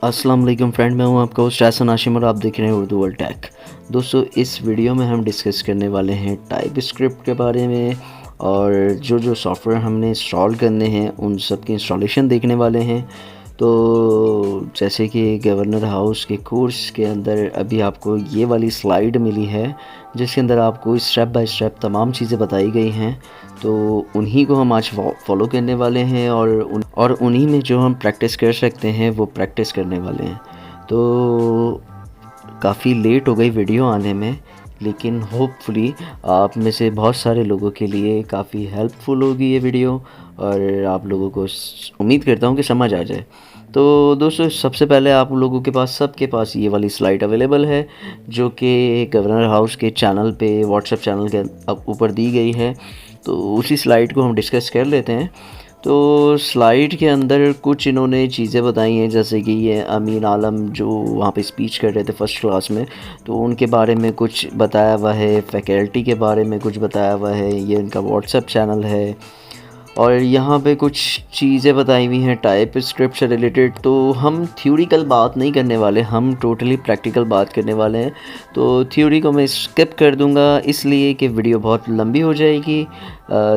अस्सलाम वालेकुम फ्रेंड, मैं हूं आपका होस्ट एहसन हाशिम और आप देख रहे हैं उर्दू वर्ल्ड टेक। दोस्तों, इस वीडियो में हम डिस्कस करने वाले हैं टाइप स्क्रिप्ट के बारे में और जो सॉफ्टवेयर हमने इंस्टॉल करने हैं उन सब की इंस्टॉलेशन देखने वाले हैं। तो जैसे कि गवर्नर हाउस के कोर्स के अंदर अभी आपको ये वाली स्लाइड मिली है जिसके अंदर आपको स्टेप बाय स्टेप तमाम चीज़ें बताई गई हैं, तो उन्हीं को हम आज फॉलो करने वाले हैं और उन्हीं में जो हम प्रैक्टिस कर सकते हैं वो प्रैक्टिस करने वाले हैं। तो काफ़ी लेट हो गई वीडियो आने में, लेकिन होपफुली आप में से बहुत सारे लोगों के लिए काफ़ी हेल्पफुल होगी ये वीडियो और आप लोगों को उम्मीद करता हूँ कि समझ आ जाए। तो दोस्तों, सबसे पहले आप लोगों के पास सबके पास ये वाली स्लाइड अवेलेबल है जो कि गवर्नर हाउस के चैनल पे व्हाट्सएप चैनल के ऊपर दी गई है। तो उसी स्लाइड को हम डिस्कस कर लेते हैं। तो स्लाइड के अंदर कुछ इन्होंने चीज़ें बताई हैं, जैसे कि ये अमीन आलम जो वहाँ पे स्पीच कर रहे थे फ़र्स्ट क्लास में, तो उनके बारे में कुछ बताया हुआ है, फैकल्टी के बारे में कुछ बताया हुआ है, ये इनका व्हाट्सएप चैनल है और यहाँ पे कुछ चीज़ें बताई हुई हैं टाइप स्क्रिप्ट से रिलेटेड। तो हम थ्योरिकल बात नहीं करने वाले, हम टोटली प्रैक्टिकल बात करने वाले हैं। तो थ्योरी को मैं स्किप कर दूंगा इसलिए कि वीडियो बहुत लंबी हो जाएगी।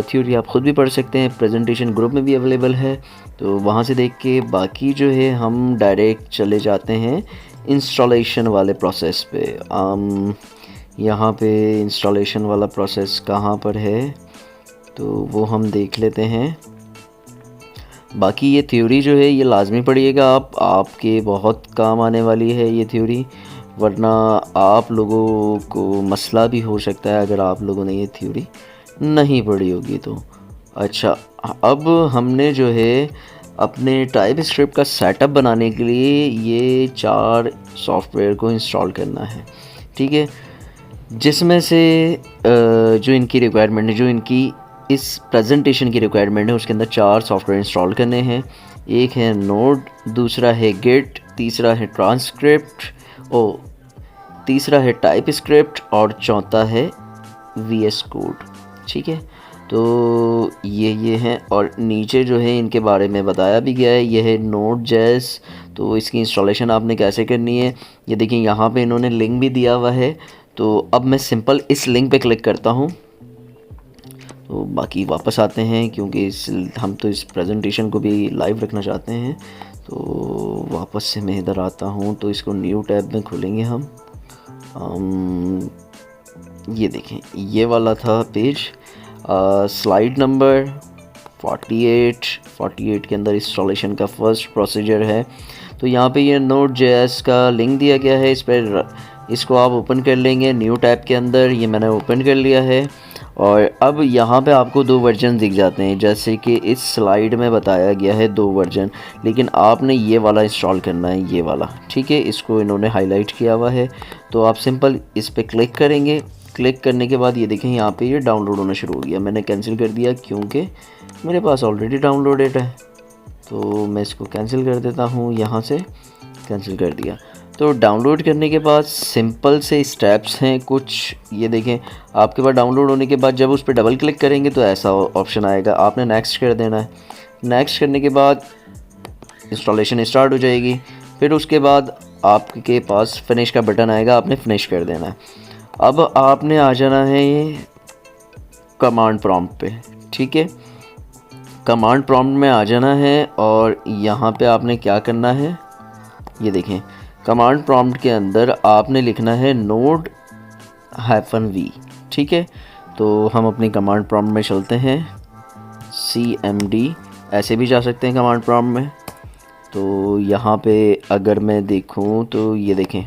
थ्योरी आप ख़ुद भी पढ़ सकते हैं, प्रेजेंटेशन ग्रुप में भी अवेलेबल है, तो वहाँ से देख के बाकी जो है हम डायरेक्ट चले जाते हैं इंस्टॉलेशन वाले प्रोसेस पे। यहाँ पे इंस्टॉलेशन वाला प्रोसेस कहाँ पर है तो वो हम देख लेते हैं। बाकी ये थ्योरी जो है ये लाजमी पढ़िएगा, आपके बहुत काम आने वाली है ये थ्योरी, वरना आप लोगों को मसला भी हो सकता है अगर आप लोगों ने ये थ्योरी नहीं पढ़ी होगी तो। अच्छा, अब हमने जो है अपने टाइप स्क्रिप्ट का सेटअप बनाने के लिए ये 4 सॉफ्टवेयर को इंस्टॉल करना है, ठीक है। जिसमें से जो इनकी रिक्वायरमेंट है, जो इनकी इस प्रेजेंटेशन की रिक्वायरमेंट है, उसके अंदर 4 सॉफ्टवेयर इंस्टॉल करने हैं। एक है नोड, दूसरा है गिट, तीसरा है ट्रांसक्रिप्ट तीसरा है टाइप स्क्रिप्ट और चौथा है VS कोड, ठीक है। तो ये हैं और नीचे जो है इनके बारे में बताया भी गया है। ये है Node.js, तो इसकी इंस्टॉलेशन आपने कैसे करनी है ये देखिए, यहाँ पे इन्होंने लिंक भी दिया हुआ है। तो अब मैं सिंपल इस लिंक पे क्लिक करता हूँ। तो बाकी वापस आते हैं क्योंकि हम तो इस प्रेजेंटेशन को भी लाइव रखना चाहते हैं। तो वापस से मैं इधर आता हूँ, तो इसको न्यू टैब में खोलेंगे हम। ये देखें, ये वाला था पेज, स्लाइड नंबर 48 के अंदर इंस्टॉलेशन का फर्स्ट प्रोसीजर है। तो यहाँ पे ये Node.js का लिंक दिया गया है, इस पर इसको आप ओपन कर लेंगे न्यू टैब के अंदर। ये मैंने ओपन कर लिया है और अब यहाँ पे आपको 2 वर्जन दिख जाते हैं, जैसे कि इस स्लाइड में बताया गया है 2 वर्जन, लेकिन आपने ये वाला इंस्टॉल करना है, ये वाला, ठीक है। इसको इन्होंने हाईलाइट किया हुआ है, तो आप सिंपल इस पर क्लिक करेंगे। क्लिक करने के बाद ये देखें यहाँ पे ये डाउनलोड होना शुरू हो गया। मैंने कैंसिल कर दिया क्योंकि मेरे पास ऑलरेडी डाउनलोडेड है, तो मैं इसको कैंसिल कर देता हूँ, यहाँ से कैंसिल कर दिया। तो डाउनलोड करने के बाद सिंपल से स्टेप्स हैं कुछ, ये देखें। आपके पास डाउनलोड होने के बाद जब उस पर डबल क्लिक करेंगे तो ऐसा ऑप्शन आएगा, आपने नेक्स्ट कर देना है। नेक्स्ट करने के बाद इंस्टॉलेशन स्टार्ट हो जाएगी। फिर उसके बाद आपके पास फिनिश का बटन आएगा, आपने फिनिश कर देना है। अब आपने आ जाना है ये कमांड प्रॉम्प्ट पे, ठीक है। कमांड प्रॉम्प्ट में आ जाना है और यहाँ पे आपने क्या करना है, ये देखें, कमांड प्रॉम्प्ट के अंदर आपने लिखना है node-v, ठीक है। तो हम अपनी कमांड प्रॉम्प्ट में चलते हैं, cmd, ऐसे भी जा सकते हैं कमांड प्रॉम्प्ट में। तो यहाँ पे अगर मैं देखूँ तो ये देखें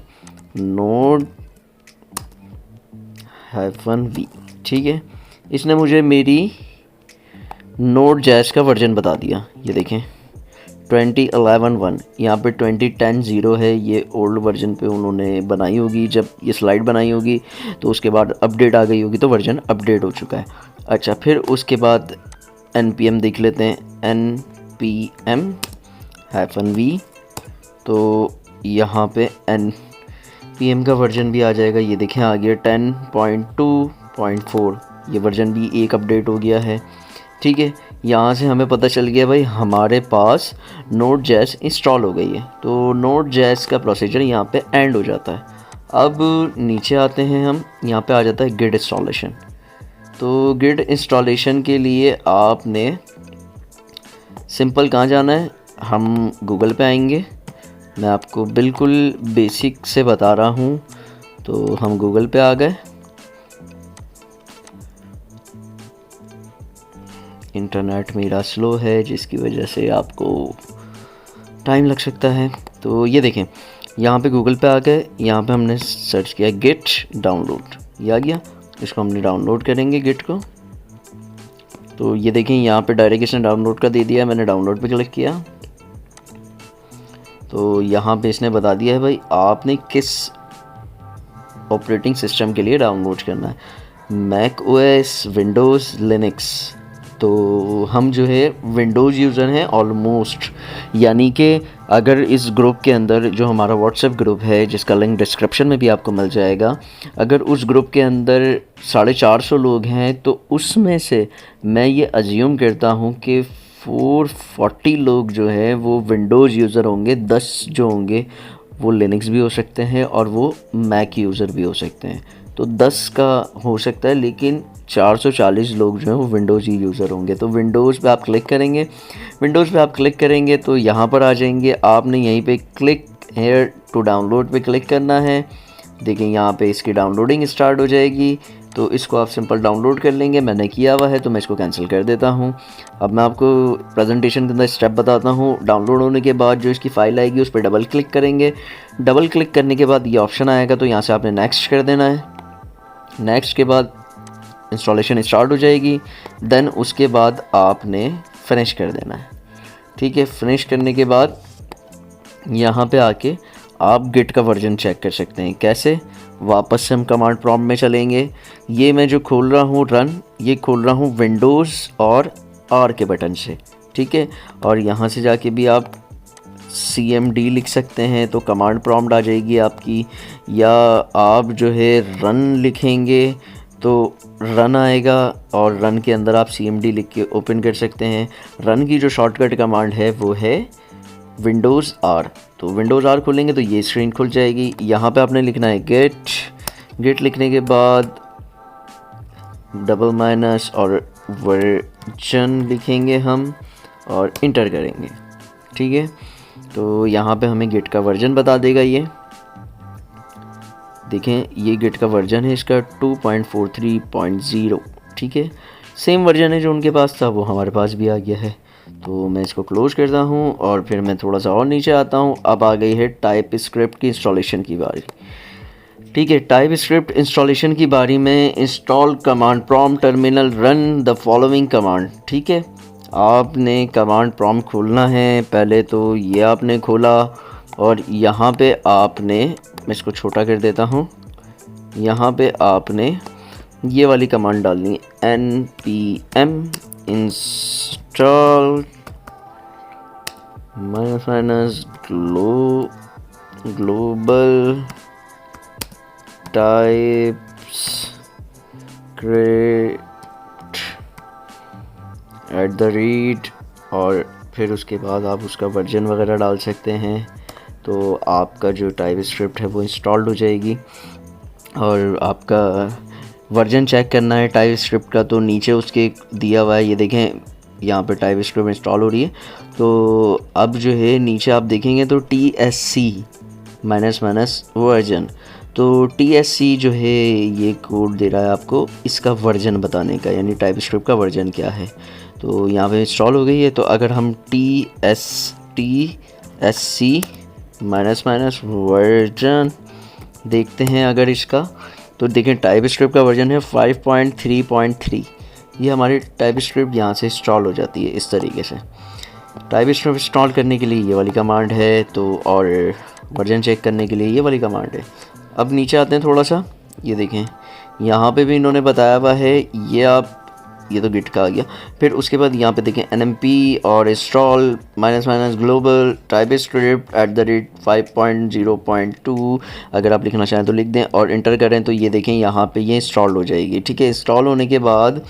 node-v, ठीक है। इसने मुझे मेरी Node.js का वर्जन बता दिया, ये देखें 2011-1, यहाँ पे 2010-0 है। ये ओल्ड वर्जन पे उन्होंने बनाई होगी, जब ये स्लाइड बनाई होगी तो उसके बाद अपडेट आ गई होगी, तो वर्जन अपडेट हो चुका है। अच्छा, फिर उसके बाद npm देख लेते हैं, npm-v, तो यहाँ पे npm का वर्जन भी आ जाएगा, ये देखें आ गया 10.2.4, ये वर्जन भी एक अपडेट हो गया है, ठीक है। यहाँ से हमें पता चल गया भाई हमारे पास Node.js इंस्टॉल हो गई है। तो Node.js का प्रोसीजर यहाँ पे एंड हो जाता है। अब नीचे आते हैं हम, यहाँ पे आ जाता है गिट इंस्टॉलेशन। तो गिट इंस्टॉलेशन के लिए आपने सिंपल कहाँ जाना है, हम गूगल पे आएंगे। मैं आपको बिल्कुल बेसिक से बता रहा हूँ। तो हम गूगल पे आ गए। इंटरनेट मेरा स्लो है जिसकी वजह से आपको टाइम लग सकता है। तो ये देखें, यहाँ पे गूगल पे आ गए, यहाँ पे हमने सर्च किया गिट डाउनलोड, ये आ गया। इसको हमने डाउनलोड करेंगे गिट को। तो ये देखें यहाँ पे डायरेक्ट इसने डाउनलोड का दे दिया है, मैंने डाउनलोड पे क्लिक किया। तो यहाँ पे इसने बता दिया है भाई आपने किस ऑपरेटिंग सिस्टम के लिए डाउनलोड करना है, मैक ओएस, विंडोज़, लिनक्स। तो हम जो है विंडोज़ यूज़र हैं ऑलमोस्ट, यानी कि अगर इस ग्रुप के अंदर जो हमारा व्हाट्सएप ग्रुप है जिसका लिंक डिस्क्रिप्शन में भी आपको मिल जाएगा, अगर उस ग्रुप के अंदर 450 लोग हैं तो उसमें से मैं ये अज्यूम करता हूँ कि 440 लोग जो है वो विंडोज़ यूज़र होंगे, 10 जो होंगे वो लिनक्स भी हो सकते हैं और वो मैक यूज़र भी हो सकते हैं। तो 10 का हो सकता है, लेकिन 440 लोग जो हैं वो विंडोज़ ही यूज़र होंगे। तो विंडोज़ पे आप क्लिक करेंगे, विंडोज़ पे आप क्लिक करेंगे तो यहाँ पर आ जाएंगे। आपने यहीं पे क्लिक हेयर टू डाउनलोड पे क्लिक करना है। देखिए यहाँ पे इसकी डाउनलोडिंग स्टार्ट हो जाएगी। तो इसको आप सिंपल डाउनलोड कर लेंगे। मैंने किया हुआ है तो मैं इसको कैंसिल कर देता हूँ। अब मैं आपको प्रेजेंटेशन के अंदर स्टेप बताता हूँ। डाउनलोड होने के बाद जो इसकी फ़ाइल आएगी उस पर डबल क्लिक करेंगे। डबल क्लिक करने के बाद ये ऑप्शन आएगा, तो यहाँ से आपने नेक्स्ट कर देना है। नेक्स्ट के बाद इंस्टॉलेशन स्टार्ट हो जाएगी। देन उसके बाद आपने फिनिश कर देना है। ठीक है, फिनिश करने के बाद यहाँ पे आके आप गिट का वर्जन चेक कर सकते हैं। कैसे? वापस से हम कमांड प्रॉम्प्ट में चलेंगे। ये मैं जो खोल रहा हूँ रन, ये खोल रहा हूँ विंडोज़ और आर के बटन से। ठीक है, और यहाँ से जाके भी आप CMD लिख सकते हैं तो कमांड प्रॉम्प्ट आ जाएगी आपकी, या आप जो है रन लिखेंगे तो रन आएगा और रन के अंदर आप CMD लिख के ओपन कर सकते हैं। रन की जो शॉर्टकट कमांड है वो है विंडोज़ आर। तो विंडोज़ आर खोलेंगे तो ये स्क्रीन खुल जाएगी। यहाँ पे आपने लिखना है गेट लिखने के बाद डबल माइनस और वर्जन लिखेंगे हम और इंटर करेंगे। ठीक है, तो यहाँ पे हमें गिट का वर्जन बता देगा। ये देखें, ये गिट का वर्जन है इसका 2.43.0। ठीक है, सेम वर्जन है जो उनके पास था वो हमारे पास भी आ गया है। तो मैं इसको क्लोज करता हूँ और फिर मैं थोड़ा सा और नीचे आता हूँ। अब आ गई है टाइप स्क्रिप्ट की इंस्टॉलेशन की बारी। ठीक है, टाइप स्क्रिप्ट इंस्टॉलेशन की बारी में install command prompt terminal run the following command. ठीक है, आपने कमांड प्रॉम्प्ट खोलना है। पहले तो ये आपने खोला और यहाँ पे आपने, मैं इसको छोटा कर देता हूँ, यहाँ पे आपने ये वाली कमांड डालनी है npm install global types create @ और फिर उसके बाद आप उसका वर्जन वगैरह डाल सकते हैं। तो आपका जो टाइप स्क्रिप्ट है वो इंस्टॉल्ड हो जाएगी। और आपका वर्जन चेक करना है टाइप स्क्रिप्ट का, तो नीचे उसके दिया हुआ है, ये देखें यहाँ पे टाइप स्क्रिप्ट इंस्टॉल हो रही है। तो अब जो है नीचे आप देखेंगे तो TSC -- वर्जन, तो TSC जो है ये कोड दे रहा है आपको इसका वर्जन बताने का, यानी टाइप स्क्रिप्ट का वर्जन क्या है। तो यहाँ पे इंस्टॉल हो गई है। तो अगर हम TSC -- वर्जन देखते हैं अगर इसका, तो देखें टाइप स्क्रिप्ट का वर्जन है 5.3.3। ये हमारी टाइप स्क्रिप्ट यहाँ से इंस्टॉल हो जाती है इस तरीके से। टाइप स्क्रिप्ट इंस्टॉल करने के लिए ये वाली कमांड है, तो और वर्जन चेक करने के लिए ये वाली कमांड है। अब नीचे आते हैं थोड़ा सा, ये देखें यहाँ पे भी इन्होंने बताया हुआ है। ये तो गिट का आ गया। फिर उसके बाद यहाँ पे देखें np और इंस्टॉल -- ग्लोबल टाइप स्क्रिप्ट @5.0.2। अगर आप लिखना चाहें तो लिख दें और इंटर करें तो ये देखें यहाँ पे ये इंस्टॉल हो जाएगी। ठीक है, इंस्टॉल होने के बाद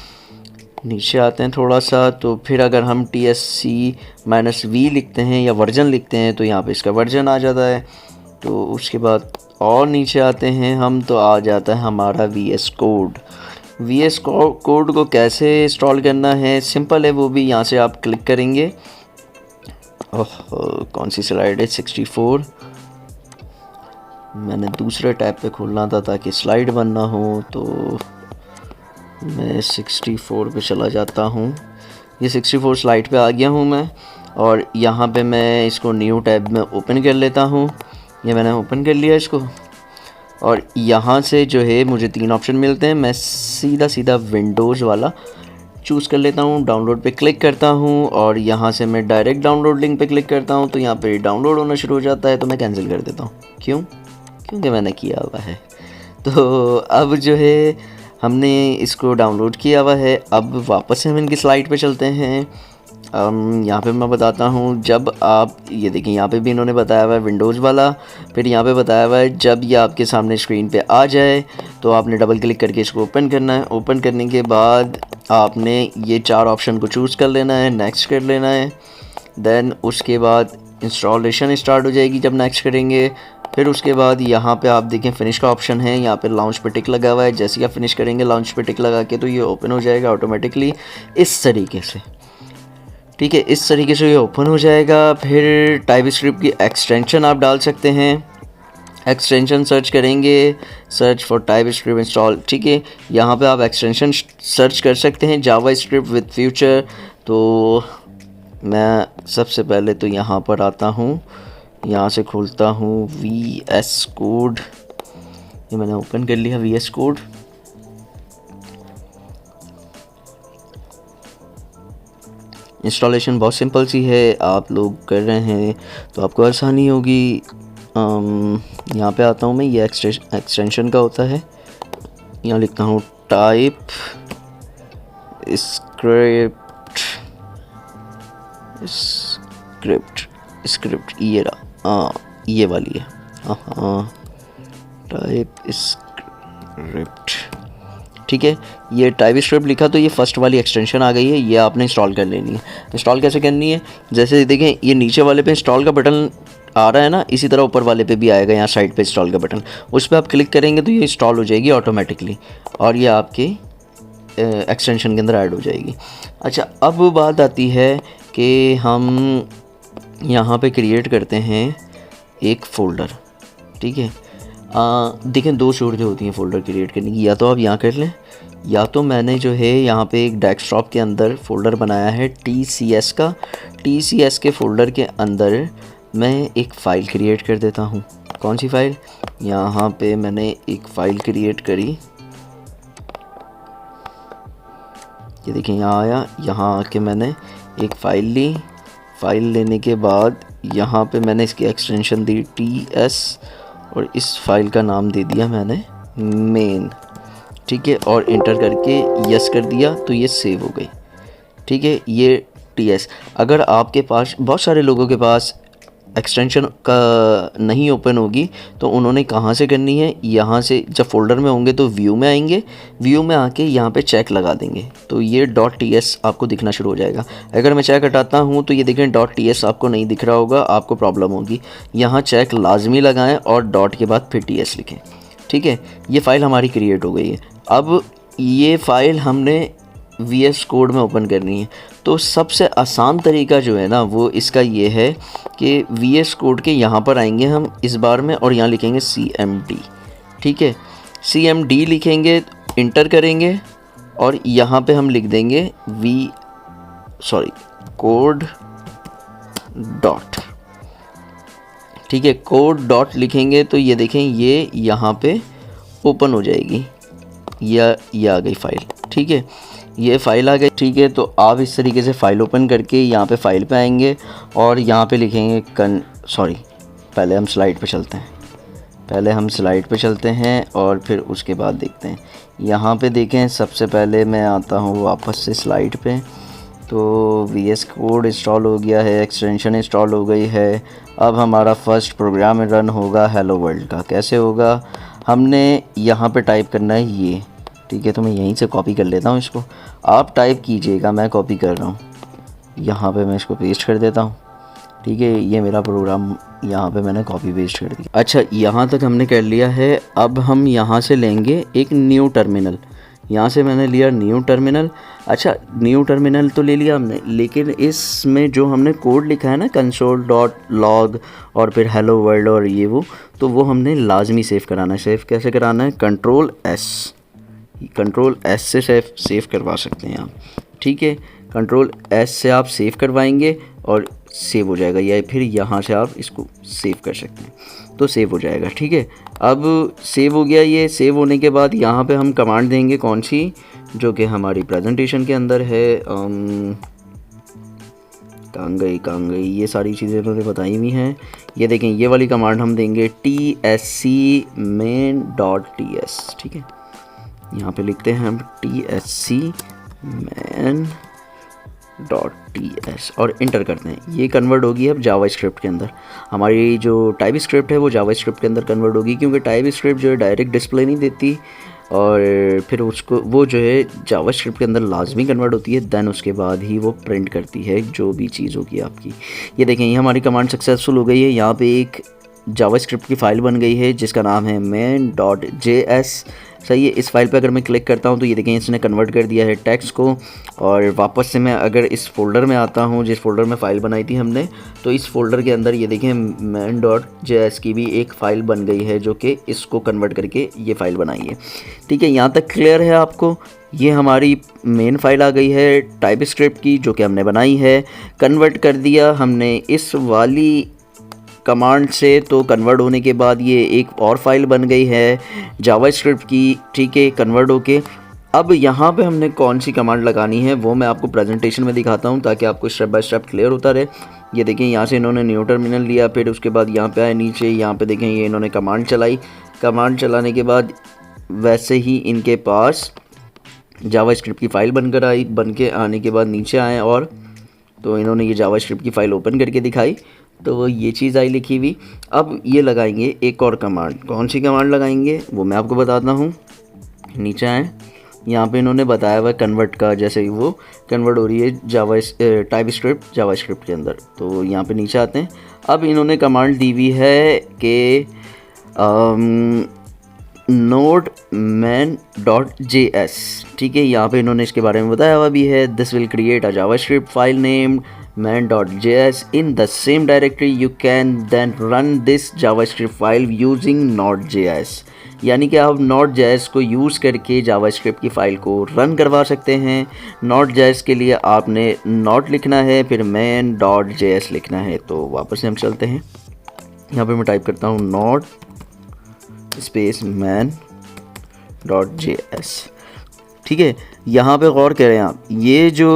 नीचे आते हैं थोड़ा सा, तो फिर अगर हम TSC-V लिखते हैं या वर्जन लिखते हैं तो यहाँ पे इसका वर्जन आ जाता है। तो उसके बाद और नीचे आते हैं हम, तो आ जाता है हमारा VS कोड। VS कोड को कैसे इंस्टॉल करना है, सिंपल है, वो भी यहाँ से आप क्लिक करेंगे। ओह, कौन सी स्लाइड है? 64। मैंने दूसरे टैब पे खोलना था ताकि स्लाइड बनना हो, तो मैं 64 पे चला जाता हूँ। ये 64 स्लाइड पे आ गया हूँ मैं, और यहाँ पे मैं इसको न्यू टैब में ओपन कर लेता हूँ। ये मैंने ओपन कर लिया इसको, और यहाँ से जो है मुझे 3 ऑप्शन मिलते हैं। मैं सीधा विंडोज़ वाला चूज़ कर लेता हूँ, डाउनलोड पे क्लिक करता हूँ, और यहाँ से मैं डायरेक्ट डाउनलोड लिंक पे क्लिक करता हूँ। तो यहाँ पे डाउनलोड होना शुरू हो जाता है, तो मैं कैंसिल कर देता हूँ। क्यों? क्योंकि मैंने किया हुआ है। तो अब जो है हमने इसको डाउनलोड किया हुआ है। अब वापस से हम इनकी स्लाइड पे चलते हैं। यहाँ पे मैं बताता हूँ, जब आप ये देखें, यहाँ पे भी इन्होंने बताया हुआ है विंडोज़ वाला, फिर यहाँ पे बताया हुआ है जब ये आपके सामने स्क्रीन पे आ जाए तो आपने डबल क्लिक करके इसको ओपन करना है। ओपन करने के बाद आपने ये 4 ऑप्शन को चूज़ कर लेना है, नेक्स्ट कर लेना है। देन उसके बाद इंस्टॉलेशन स्टार्ट हो जाएगी जब नेक्स्ट करेंगे। फिर उसके बाद यहाँ पे आप देखें फिनिश का ऑप्शन है, यहाँ पे लॉन्च पे टिक लगा हुआ है। जैसे ही आप फिनिश करेंगे लॉन्च पे टिक लगा के, तो ये ओपन हो जाएगा ऑटोमेटिकली इस तरीके से। ठीक है, इस तरीके से ये ओपन हो जाएगा। फिर टाइपस्क्रिप्ट की एक्सटेंशन आप डाल सकते हैं। एक्सटेंशन सर्च करेंगे, सर्च फॉर टाइपस्क्रिप्ट इंस्टॉल। ठीक है, यहाँ पे आप एक्सटेंशन सर्च कर सकते हैं, जावास्क्रिप्ट विद फ्यूचर। तो मैं सबसे पहले तो यहाँ पर आता हूँ, यहाँ से खोलता हूँ VS कोड। ये मैंने ओपन कर लिया VS कोड। इंस्टॉलेशन बहुत सिंपल सी है, आप लोग कर रहे हैं तो आपको आसानी होगी। यहाँ पे आता हूँ मैं, ये एक्सटेंशन का होता है। यहाँ लिखता हूँ टाइप स्क्रिप्ट ये वाली है। हाँ, टाइप स्क्रिप्ट। ठीक है, ये टाइप स्क्रिप्ट लिखा तो ये फर्स्ट वाली एक्सटेंशन आ गई है, ये आपने इंस्टॉल कर लेनी है। इंस्टॉल कैसे करनी है? जैसे देखें, ये नीचे वाले पे इंस्टॉल का बटन आ रहा है ना, इसी तरह ऊपर वाले पे भी आएगा, यहाँ साइड पे इंस्टॉल का बटन, उस पर आप क्लिक करेंगे तो ये इंस्टॉल हो जाएगी ऑटोमेटिकली, और ये आपके एक्सटेंशन के अंदर ऐड हो जाएगी। अच्छा, अब बात आती है कि हम यहाँ पे क्रिएट करते हैं एक फ़ोल्डर। ठीक है, देखें 2 सूरतें होती हैं फ़ोल्डर क्रिएट करने की, या तो आप यहाँ कर लें, या तो मैंने जो है यहाँ पे एक डेस्कटॉप के अंदर फ़ोल्डर बनाया है TCS का। TCS के फ़ोल्डर के अंदर मैं एक फ़ाइल क्रिएट कर देता हूँ। कौन सी फ़ाइल? यहाँ पे मैंने एक फ़ाइल क्रिएट करी, ये देखें यहाँ आया। यहाँ आके मैंने एक फ़ाइल ली। फ़ाइल लेने के बाद यहाँ पे मैंने इसकी एक्सटेंशन दी TS, और इस फाइल का नाम दे दिया मैंने मेन। ठीक है, और इंटर करके यस कर दिया तो ये सेव हो गई। ठीक है, ये TS। अगर आपके पास, बहुत सारे लोगों के पास एक्सटेंशन का नहीं ओपन होगी, तो उन्होंने कहाँ से करनी है? यहाँ से जब फोल्डर में होंगे तो व्यू में आएंगे, व्यू में आके यहाँ पे चेक लगा देंगे तो ये .ts आपको दिखना शुरू हो जाएगा। अगर मैं चेक हटाता हूँ तो ये देखें .ts आपको नहीं दिख रहा होगा, आपको प्रॉब्लम होगी। यहाँ चेक लाजमी लगाएं और डॉट के बाद फिर TS लिखें। ठीक है, ये फ़ाइल हमारी क्रिएट हो गई है। अब ये फ़ाइल हमने VS कोड में ओपन करनी है, तो सबसे आसान तरीका जो है ना वो इसका ये है कि VS कोड के यहाँ पर आएंगे हम इस बार में, और यहाँ लिखेंगे CMD। ठीक है, CMD लिखेंगे, इंटर करेंगे, और यहाँ पे हम लिख देंगे कोड डॉट। ठीक है, कोड डॉट लिखेंगे तो ये देखें ये यहाँ पे ओपन हो जाएगी, ये आ गई फ़ाइल। ठीक है, ये फ़ाइल आ गई। ठीक है, तो आप इस तरीके से फ़ाइल ओपन करके यहाँ पे फ़ाइल पे आएंगे और यहाँ पे लिखेंगे पहले हम स्लाइड पे चलते हैं और फिर उसके बाद देखते हैं। यहाँ पे देखें, सबसे पहले मैं आता हूँ वापस से स्लाइड पे, तो VS कोड इंस्टॉल हो गया है, एक्सटेंशन इंस्टॉल हो गई है। अब हमारा फर्स्ट प्रोग्राम रन होगा हेलो वर्ल्ड का। कैसे होगा? हमने यहाँ पे टाइप करना है ये ठीक है, तो मैं यहीं से कॉपी कर लेता हूँ इसको। आप टाइप कीजिएगा, मैं कॉपी कर रहा हूँ। यहाँ पे मैं इसको पेस्ट कर देता हूँ। ठीक है, ये मेरा प्रोग्राम यहाँ पे मैंने कॉपी पेस्ट कर दिया। अच्छा, यहाँ तक हमने कर लिया है। अब हम यहाँ से लेंगे एक न्यू टर्मिनल। यहाँ से मैंने लिया न्यू टर्मिनल। अच्छा, न्यू टर्मिनल तो ले लिया हमने, लेकिन इसमें जो हमने कोड लिखा है ना console.log और फिर हेलो वर्ल्ड और ये वो, तो वो हमने लाजमी सेव कराना है। सेव कैसे कराना है? कंट्रोल एस से सेव करवा सकते हैं आप। ठीक है, कंट्रोल एस से आप सेव करवाएंगे और सेव हो जाएगा, या फिर यहाँ से आप इसको सेव कर सकते हैं तो सेव हो जाएगा। ठीक है, अब सेव हो गया। ये सेव होने के बाद यहाँ पे हम कमांड देंगे, कौन सी, जो कि हमारी प्रेजेंटेशन के अंदर है। कहाँ गई ये सारी चीज़ें उन्होंने बताई हुई हैं। ये देखें, ये वाली कमांड हम देंगे tsc main.ts। ठीक है, यहाँ पे लिखते हैं हम tsc main.ts और इंटर करते हैं। ये कन्वर्ट होगी अब जावास्क्रिप्ट के अंदर। हमारी जो टाइप स्क्रिप्ट है वो जावास्क्रिप्ट के अंदर कन्वर्ट होगी, क्योंकि टाइप स्क्रिप्ट जो है डायरेक्ट डिस्प्ले नहीं देती, और फिर उसको वो जो है जावास्क्रिप्ट के अंदर लाजमी कन्वर्ट होती है, दैन उसके बाद ही वो प्रिंट करती है जो भी चीज़ होगी आपकी। ये देखें, ये हमारी कमांड सक्सेसफुल हो गई है। यहाँ पे एक जावास्क्रिप्ट की फ़ाइल बन गई है जिसका नाम है main.js। सही है, इस फाइल पे अगर मैं क्लिक करता हूँ तो ये देखें इसने कन्वर्ट कर दिया है टेक्स्ट को। और वापस से मैं अगर इस फोल्डर में आता हूँ जिस फोल्डर में फ़ाइल बनाई थी हमने, तो इस फोल्डर के अंदर ये देखें main.js की भी एक फ़ाइल बन गई है जो कि इसको कन्वर्ट करके ये फ़ाइल बनाई है। ठीक है, यहाँ तक क्लियर है आपको? ये हमारी मेन फाइल आ गई है टाइप स्क्रिप्ट की, जो कि हमने बनाई है। कन्वर्ट कर दिया हमने इस वाली कमांड से, तो कन्वर्ट होने के बाद ये एक और फाइल बन गई है जावास्क्रिप्ट की। ठीक है, कन्वर्ट होके अब यहाँ पे हमने कौन सी कमांड लगानी है वो मैं आपको प्रेजेंटेशन में दिखाता हूँ, ताकि आपको स्टेप बाय स्टेप क्लियर होता रहे। ये देखें, यहाँ से इन्होंने न्यू टर्मिनल लिया, फिर उसके बाद यहाँ पे आए नीचे, यहाँ पे देखें ये इन्होंने कमांड चलाई। कमांड चलाने के बाद वैसे ही इनके पास जावास्क्रिप्ट की फ़ाइल बनकर आई। बन के आने के बाद नीचे आए और तो इन्होंने ये जावास्क्रिप्ट की फ़ाइल ओपन करके दिखाई, तो ये चीज़ आई लिखी हुई। अब ये लगाएंगे एक और कमांड। कौन सी कमांड लगाएंगे वो मैं आपको बताता हूँ। नीचे आए, यहाँ पे इन्होंने बताया हुआ कन्वर्ट का, जैसे ही वो कन्वर्ट हो रही है टाइप स्क्रिप्ट जावास्क्रिप्ट के अंदर, तो यहाँ पे नीचे आते हैं। अब इन्होंने कमांड दी हुई है कि node-man.js। ठीक है, यहाँ पे इन्होंने इसके बारे में बताया हुआ भी है। This will create a JavaScript file named man.js in the same directory. You can then run this JavaScript file using node.js। यानी कि आप node.js को यूज़ करके जावास्क्रिप्ट की फ़ाइल को रन करवा सकते हैं। node.js के लिए आपने node लिखना है, फिर main.js लिखना है। तो वापस से हम चलते हैं, यहाँ पे मैं टाइप करता हूँ node स्पेस main.js। ठीक है, यहाँ पे गौर करें आप, ये जो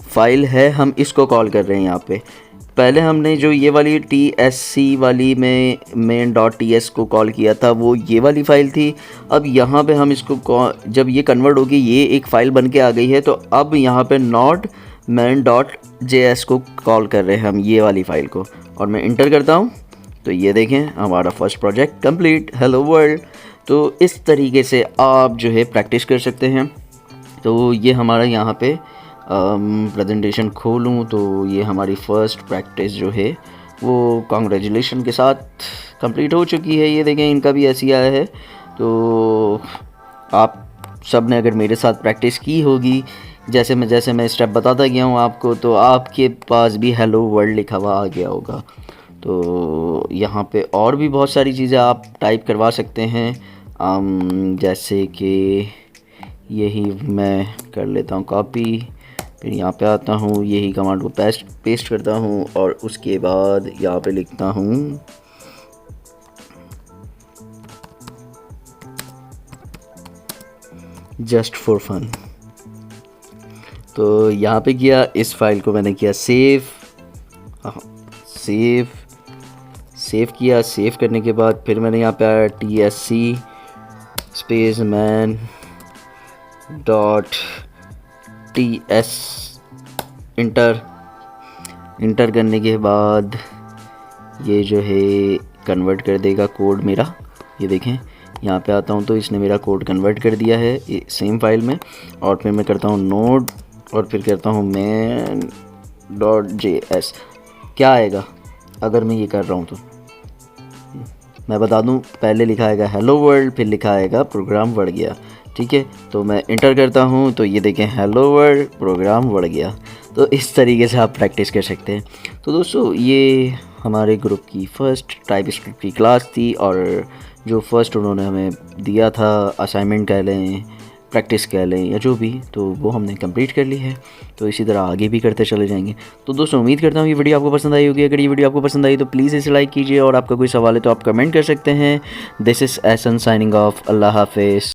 फाइल है हम इसको कॉल कर रहे हैं। यहाँ पे पहले हमने जो ये वाली tsc वाली में main.ts को कॉल किया था, वो ये वाली फ़ाइल थी। अब यहाँ पे हम इसको जब ये कन्वर्ट होगी, ये एक फ़ाइल बन के आ गई है, तो अब यहाँ पे नॉट main.js को कॉल कर रहे हैं हम ये वाली फ़ाइल को, और मैं इंटर करता हूँ तो ये देखें हमारा first project complete, hello world. तो इस तरीके से आप जो है प्रैक्टिस कर सकते हैं। तो ये हमारा यहाँ पे प्रेजेंटेशन खोलूँ तो ये हमारी फ़र्स्ट प्रैक्टिस जो है वो कॉन्ग्रेचुलेशन के साथ कंप्लीट हो चुकी है। ये देखें, इनका भी ऐसी आया है। तो आप सब ने अगर मेरे साथ प्रैक्टिस की होगी, जैसे मैं स्टेप बताता गया हूँ आपको, तो आपके पास भी हेलो वर्ल्ड लिखा हुआ आ गया होगा। तो यहाँ पे और भी बहुत सारी चीज़ें आप टाइप करवा सकते हैं, जैसे कि यही मैं कर लेता हूँ कॉपी, फिर यहाँ पे आता हूँ, यही कमांड को पेस्ट करता हूँ, और उसके बाद यहाँ पे लिखता हूँ जस्ट फॉर फन। तो यहाँ पे किया, इस फाइल को मैंने किया सेव किया। सेव करने के बाद फिर मैंने यहाँ पे आया tsc स्पेस main.ts इंटर करने के बाद ये जो है कन्वर्ट कर देगा कोड मेरा। ये देखें, यहाँ पे आता हूँ तो इसने मेरा कोड कन्वर्ट कर दिया है सेम फाइल में, और फिर मैं करता हूँ नोड और फिर करता हूँ main.js। क्या आएगा अगर मैं ये कर रहा हूँ तो मैं बता दूँ, पहले लिखा आएगा हेलो वर्ल्ड, फिर लिखा आएगा प्रोग्राम बढ़ गया। ठीक है, तो मैं इंटर करता हूँ तो ये देखें हेलो वर्ल्ड प्रोग्राम बढ़ गया। तो इस तरीके से आप प्रैक्टिस कर सकते हैं। तो दोस्तों ये हमारे ग्रुप की फ़र्स्ट टाइपस्क्रिप्ट की क्लास थी, और जो फर्स्ट उन्होंने हमें दिया था असाइनमेंट कह लें, प्रैक्टिस कह लें या जो भी, तो वो हमने कंप्लीट कर ली है। तो इसी तरह आगे भी करते चले जाएंगे। तो दोस्तों उम्मीद करता हूँ ये वीडियो आपको पसंद आई होगी। अगर ये वीडियो आपको पसंद आई तो प्लीज़ इसे लाइक कीजिए, और आपका कोई सवाल है तो आप कमेंट कर सकते हैं। This is Ehsan signing off. Allah हाफिज़।